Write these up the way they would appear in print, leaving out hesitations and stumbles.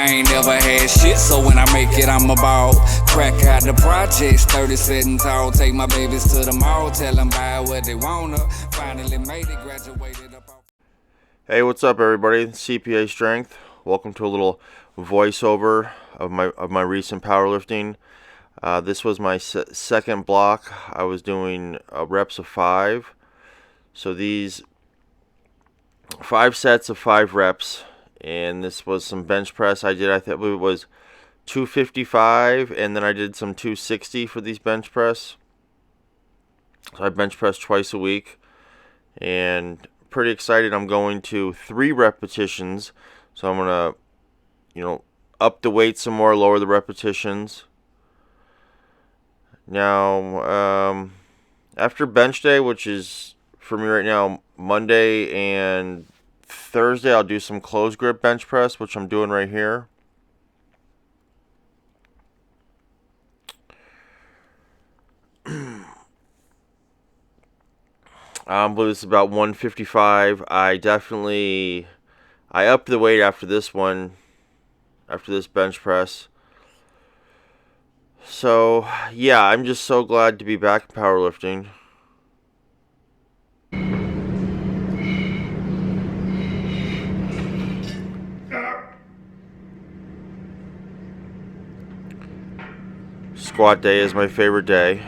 I ain't never had shit, so when I make it, I'm about crack out the projects, 30 sitting tall. Take my babies to the mall, tell them buy what they wanna. Finally made it, graduated up. Hey, what's up, everybody? CPA Strength. Welcome to a little voiceover of my recent powerlifting. This was my second block. I was doing reps of 5. So these 5 sets of 5 reps, and this was some bench press. I believe it was 255, and then I did some 260 for these bench press. So I bench press twice a week, and pretty excited. I'm going to 3 repetitions, so I'm gonna, up the weight some more, lower the repetitions. Now, after bench day, which is for me right now Monday and Thursday, I'll do some closed grip bench press, which I'm doing right here. I believe it's about 155. I upped the weight after this one, after this bench press. So, yeah, I'm just so glad to be back in powerlifting. Squat day is my favorite day.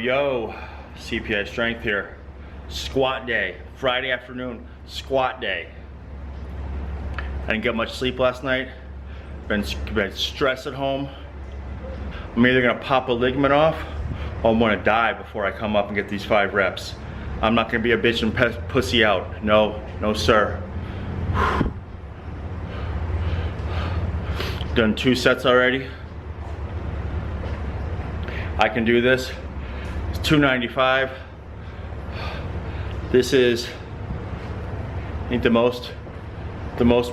Yo, CPI Strength here. Squat day, Friday afternoon, squat day. I didn't get much sleep last night. Been stressed at home. I'm either gonna pop a ligament off, or I'm gonna die before I come up and get these 5 reps. I'm not gonna be a bitch and pussy out. No, sir. Done 2 sets already. I can do this. It's 295. This is, I think, the most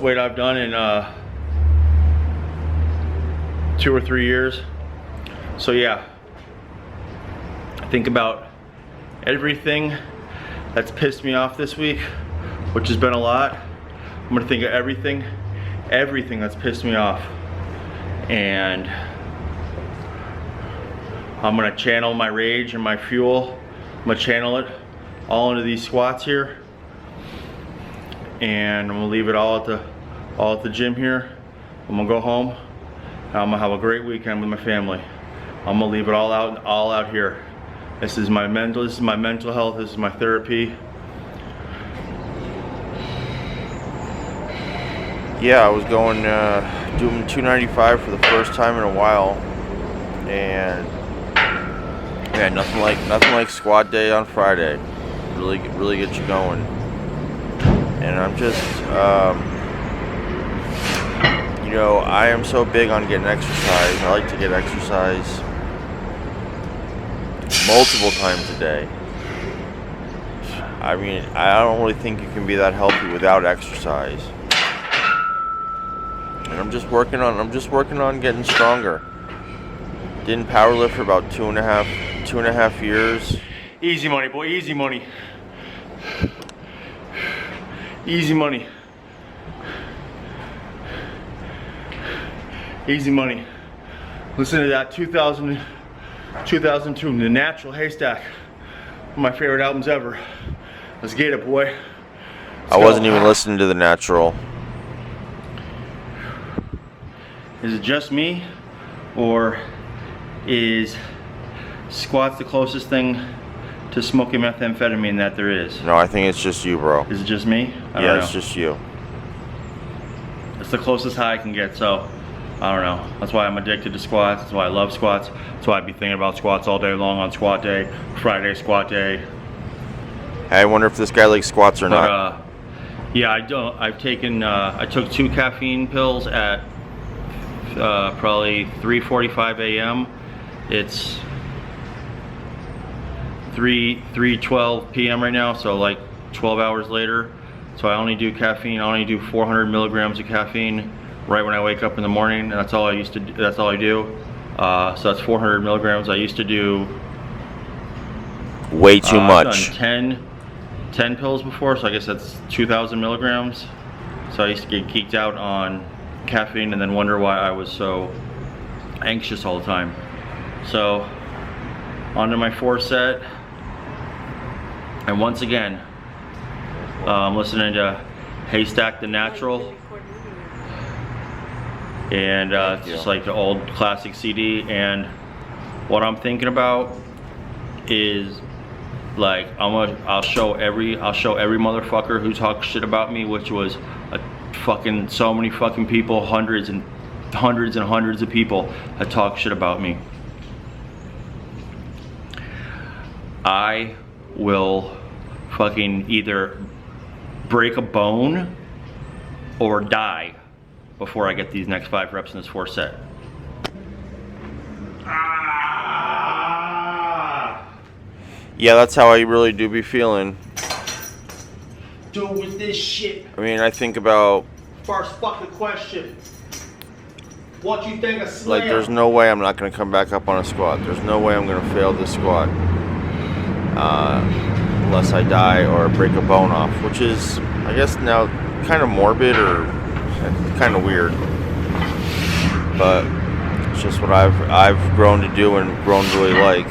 weight I've done in 2 or 3 years. So yeah, think about everything that's pissed me off this week, which has been a lot. I'm gonna think of everything that's pissed me off, and I'm gonna channel my rage and my fuel. I'm gonna channel it all into these squats here, and I'm gonna leave it all at the gym here. I'm gonna go home, and I'm gonna have a great weekend with my family. I'm gonna leave it all out here. This is my mental health. This is my therapy. Yeah, I was going doing 295 for the first time in a while, and yeah, nothing like squat day on Friday. Really gets you going. And I'm just, I am so big on getting exercise. I like to get exercise multiple times a day. I mean, I don't really think you can be that healthy without exercise. And I'm just working on getting stronger. Didn't powerlift for about two and a half years. Easy money, boy, easy money. Easy money. Easy money. Listen to that, 2002, The Natural Haystack. One of my favorite albums ever. Let's get it, boy. I wasn't even listening to The Natural. Is it just me, or is squats the closest thing to smoking methamphetamine that there is? No, I think it's just you, bro. Is it just me? I don't know. It's just you. It's the closest high I can get, so I don't know. That's why I'm addicted to squats. That's why I love squats. That's why I'd be thinking about squats all day long on squat day, Friday squat day. Hey, I wonder if this guy likes squats or not. Yeah, I don't. I took 2 caffeine pills at probably 3:45 a.m. It's 3:12 p.m. right now, so like 12 hours later. So I only do caffeine. I only do 400 milligrams of caffeine right when I wake up in the morning, and that's all I used to do. That's all I do. So that's 400 milligrams. I used to do way too much. I've done 10 pills before, so I guess that's 2,000 milligrams. So I used to get geeked out on caffeine and then wonder why I was so anxious all the time. So onto my 4th set, and once again I'm listening to Haystack the Natural, and it's just like the old classic CD. And what I'm thinking about is, like, I'll show every motherfucker who talks shit about me, which was so many fucking people, hundreds and hundreds of people that talk shit about me. I will fucking either break a bone or die before I get these next 5 reps in this 4th set. Yeah, that's how I really do be feeling. Dude, with this shit. I mean, I think about, First fucking question. What you think of slam? like, there's no way I'm not going to come back up on a squat. There's no way I'm going to fail this squat. Unless I die or break a bone off, which is, I guess, now kind of morbid or kind of weird. But it's just what I've grown to do and grown to really like.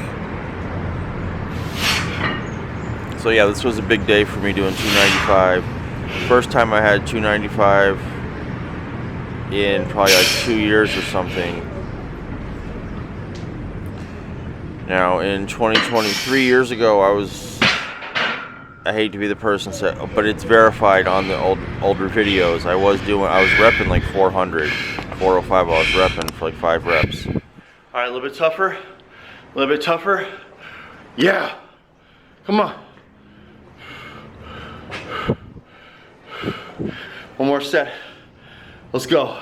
So yeah, this was a big day for me doing 295. First time I had 295 in probably like 2 years or something. Now in 2020, 3 years ago, I hate to be the person to say, but it's verified on the older videos. I was repping like 400, 405. I was repping for like 5 reps. All right, a little bit tougher. A little bit tougher. Yeah. Come on. One more set. Let's go.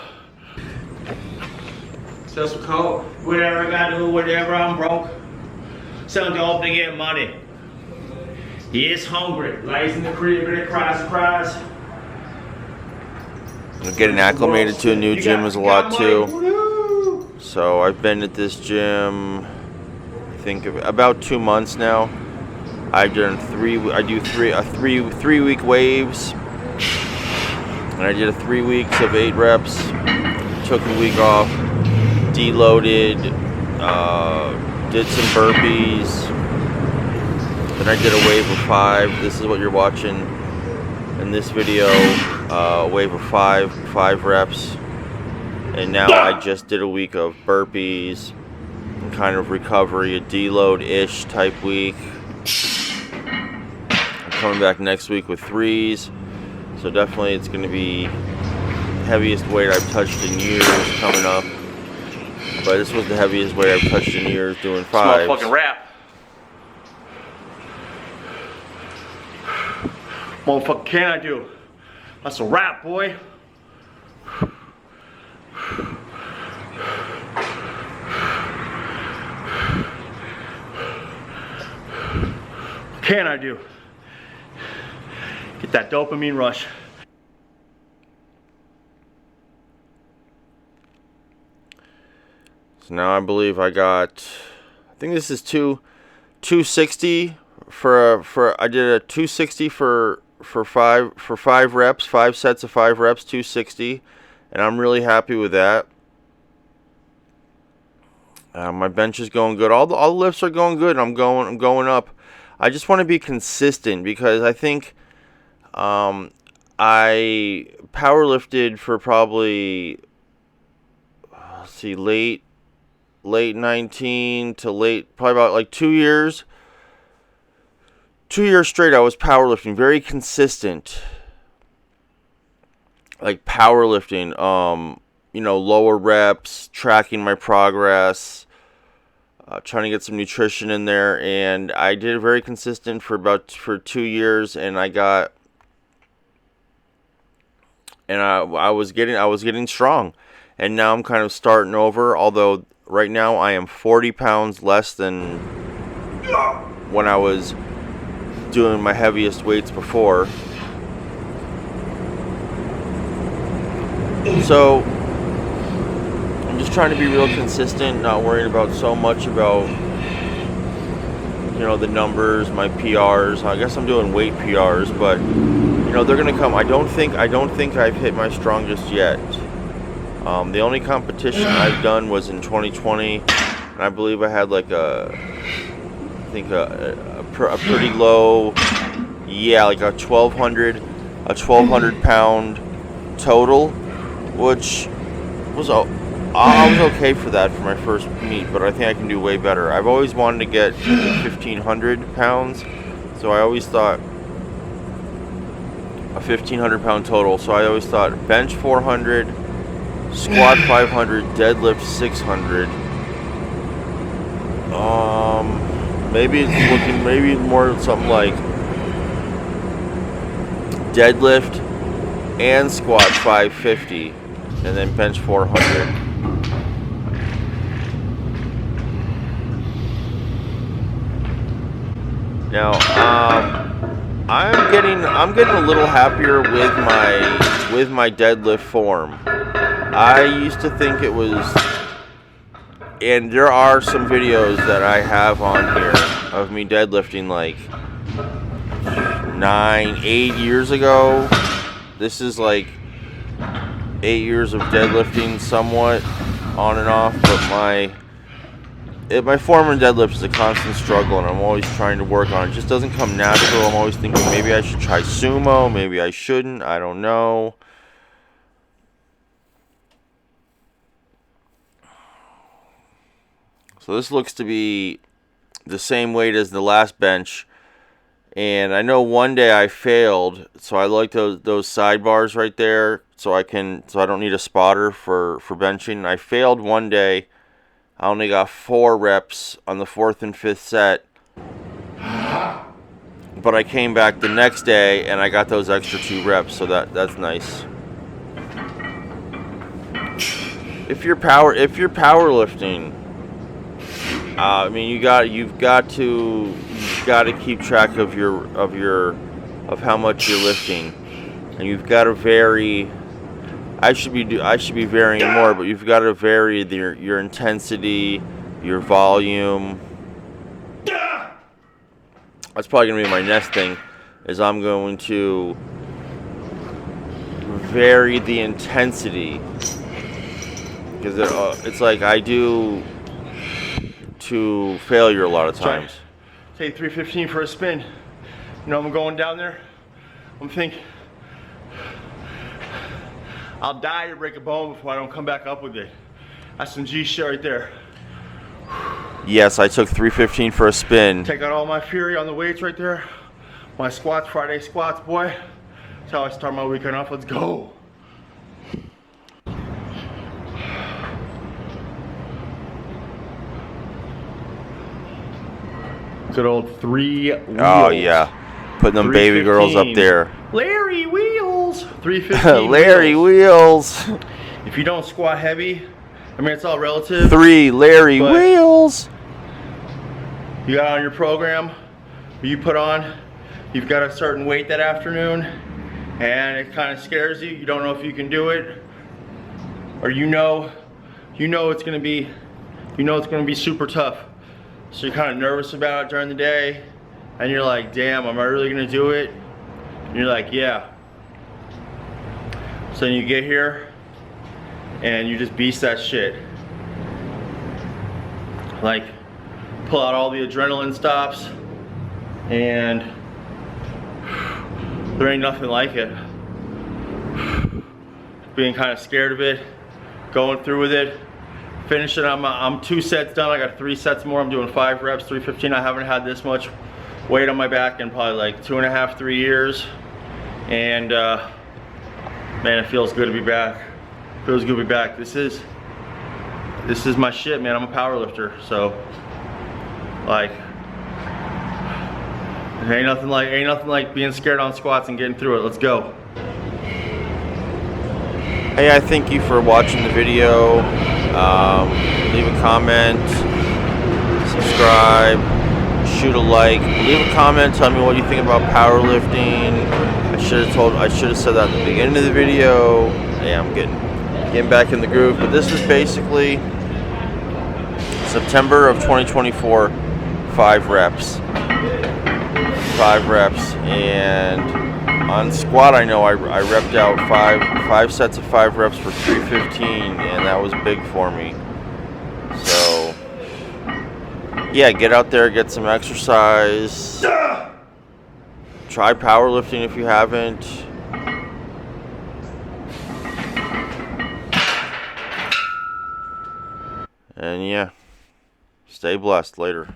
Just cold. Whatever I gotta do, whatever I'm broke. Something to open to get money. He is hungry. Lays in the crib and cries. Getting acclimated to a new gym is a lot too. So I've been at this gym, I think about 2 months now. I do 3 week waves, and I did 3 weeks of 8 reps. Took a week off, deloaded, did some burpees. Then I did a wave of 5. This is what you're watching in this video. A wave of 5 reps. And now I just did a week of burpees and kind of recovery, a deload-ish type week. I'm coming back next week with 3s. So definitely it's going to be the heaviest weight I've touched in years coming up. But this was the heaviest weight I've touched in years doing 5s. Motherfucking rap. Motherfucker, can I do? That's a wrap, boy. Can I do? Get that dopamine rush. So now I believe I think this is 260 I did a 260 for 5 reps, 5 sets of 5 reps, 260, and I'm really happy with that. My bench is going good. All the lifts are going good. I'm going up. I just want to be consistent because I think I powerlifted for probably late 19 to probably about like 2 years. 2 years straight I was powerlifting, very consistent. Like powerlifting, lower reps, tracking my progress, trying to get some nutrition in there, and I did it very consistent for 2 years, and I was getting strong. and now I'm kind of starting over, although right now I am 40 pounds less than when I was doing my heaviest weights before. So I'm just trying to be real consistent, not worrying about so much about, you know, the numbers, my PRs. I guess I'm doing weight PRs, but you know, they're gonna come. I don't think I've hit my strongest yet. The only competition I've done was in 2020, and I believe I had like a pretty low, yeah, like a 1,200 pound total, which was I was okay for that for my first meet, but I think I can do way better. I've always wanted to get 1,500 pounds, so I always thought a 1,500 pound total. So I always thought bench 400, squat 500, deadlift 600. Maybe it's looking more something like deadlift and squat 550, and then bench 400. Now, I'm getting a little happier with my deadlift form. I used to think it was, and there are some videos that I have on here of me deadlifting like 8 years ago. This is like 8 years of deadlifting, somewhat on and off, but my form in deadlift is a constant struggle, and I'm always trying to work on it. It just doesn't come natural. I'm always thinking maybe I should try sumo, maybe I shouldn't, I don't know. So this looks to be the same weight as the last bench, and I know one day I failed, so I like those sidebars right there, so I don't need a spotter for benching. I failed one day. I only got 4 reps on the 4th and 5th set, but I came back the next day and I got those extra 2 reps, so that's nice. If you're powerlifting, I mean, you've got to keep track of how much you're lifting, and you've got to vary. I should be varying more, but you've got to vary your intensity, your volume. That's probably going to be my next thing, is I'm going to vary the intensity, because it's like I do to failure a lot of times. Say 315 for a spin. You know, I'm going down there. I'm thinking, I'll die or break a bone before I don't come back up with it. That's some G shit right there. Yes, I took 315 for a spin. Take out all my fury on the weights right there. My squats, Friday squats, boy. That's how I start my weekend off. Let's go. Good old 3 wheels. Oh yeah, putting them baby girls up there. Larry Wheels. 315. Larry Wheels. If you don't squat heavy, I mean, it's all relative. 3 Larry Wheels. You got on your program, you put on, you've got a certain weight that afternoon, and it kind of scares you. You don't know if you can do it, or you know it's gonna be super tough. So you're kind of nervous about it during the day, and you're like, damn, am I really gonna do it? And you're like, yeah. So then you get here, and you just beast that shit. Like, pull out all the adrenaline stops, and there ain't nothing like it. Being kind of scared of it, going through with it, finishing. I'm 2 sets done. I got 3 sets more. I'm doing 5 reps, 315. I haven't had this much weight on my back in probably like 2.5, 3 years, and man, it feels good to be back. It feels good to be back. This is my shit, man. I'm a power lifter, so like, ain't nothing like being scared on squats and getting through it. Let's go. Hey, I thank you for watching the video. Leave a comment, subscribe, shoot a like, leave a comment, tell me what you think about powerlifting. I should have said that at the beginning of the video. Yeah, I'm getting back in the groove. But this is basically September of 2024, 5 reps. 5 reps, and on squat I know I repped out five sets of 5 reps for 315, and that was big for me. So yeah, get out there, get some exercise, try powerlifting if you haven't. And yeah, stay blessed. Later.